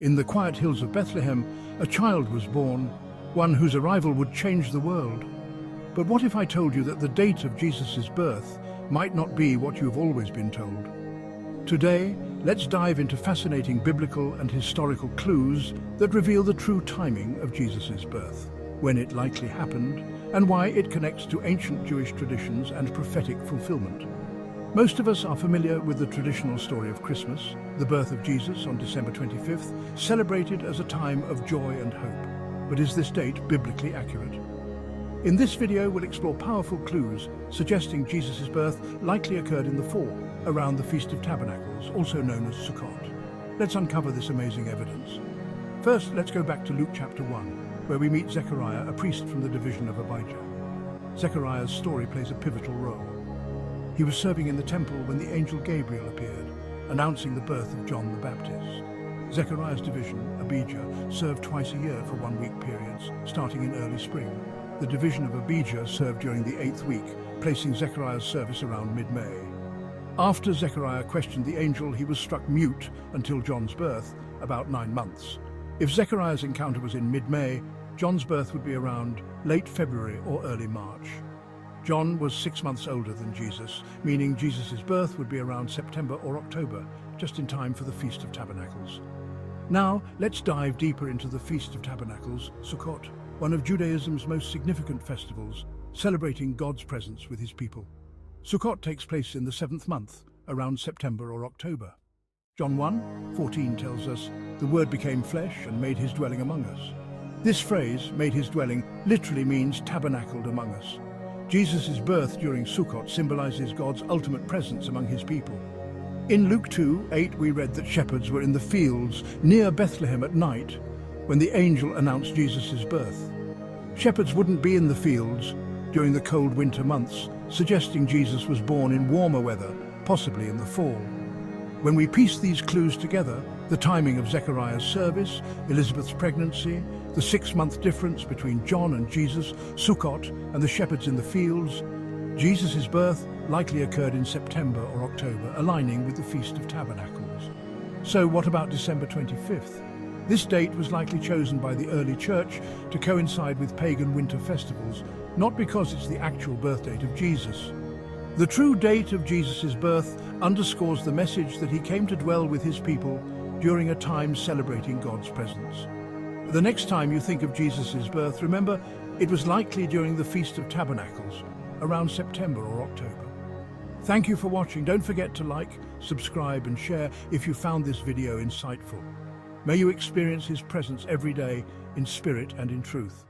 In the quiet hills of Bethlehem, a child was born, one whose arrival would change the world. But what if I told you that the date of Jesus' birth might not be what you've always been told? Today, let's dive into fascinating biblical and historical clues that reveal the true timing of Jesus' birth, when it likely happened, and why it connects to ancient Jewish traditions and prophetic fulfillment. Most of us are familiar with the traditional story of Christmas, the birth of Jesus on December 25th, celebrated as a time of joy and hope. But is this date biblically accurate? In this video, we'll explore powerful clues suggesting Jesus' birth likely occurred in the fall, around the Feast of Tabernacles, also known as Sukkot. Let's uncover this amazing evidence. First, let's go back to Luke chapter 1, where we meet Zechariah, a priest from the division of Abijah. Zechariah's story plays a pivotal role. He was serving in the temple when the angel Gabriel appeared, announcing the birth of John the Baptist. Zechariah's division, Abijah, served twice a year for 1-week periods, starting in early spring. The division of Abijah served during the 8th week, placing Zechariah's service around mid-May. After Zechariah questioned the angel, he was struck mute until John's birth, about 9 months. If Zechariah's encounter was in mid-May, John's birth would be around late February or early March. John was 6 months older than Jesus, meaning Jesus' birth would be around September or October, just in time for the Feast of Tabernacles. Now, let's dive deeper into the Feast of Tabernacles, Sukkot, one of Judaism's most significant festivals, celebrating God's presence with his people. Sukkot takes place in the 7th month, around September or October. John 1:14 tells us, "The Word became flesh and made his dwelling among us." This phrase, "made his dwelling," literally means tabernacled among us. Jesus' birth during Sukkot symbolizes God's ultimate presence among his people. In Luke 2:8, we read that shepherds were in the fields near Bethlehem at night when the angel announced Jesus' birth. Shepherds wouldn't be in the fields during the cold winter months, suggesting Jesus was born in warmer weather, possibly in the fall. When we piece these clues together, the timing of Zechariah's service, Elizabeth's pregnancy, the 6-month difference between John and Jesus, Sukkot, and the shepherds in the fields, Jesus' birth likely occurred in September or October, aligning with the Feast of Tabernacles. So what about December 25th? This date was likely chosen by the early church to coincide with pagan winter festivals, not because it's the actual birth date of Jesus. The true date of Jesus' birth underscores the message that he came to dwell with his people during a time celebrating God's presence. The next time you think of Jesus' birth, remember, it was likely during the Feast of Tabernacles, around September or October. Thank you for watching. Don't forget to like, subscribe, and share if you found this video insightful. May you experience his presence every day in spirit and in truth.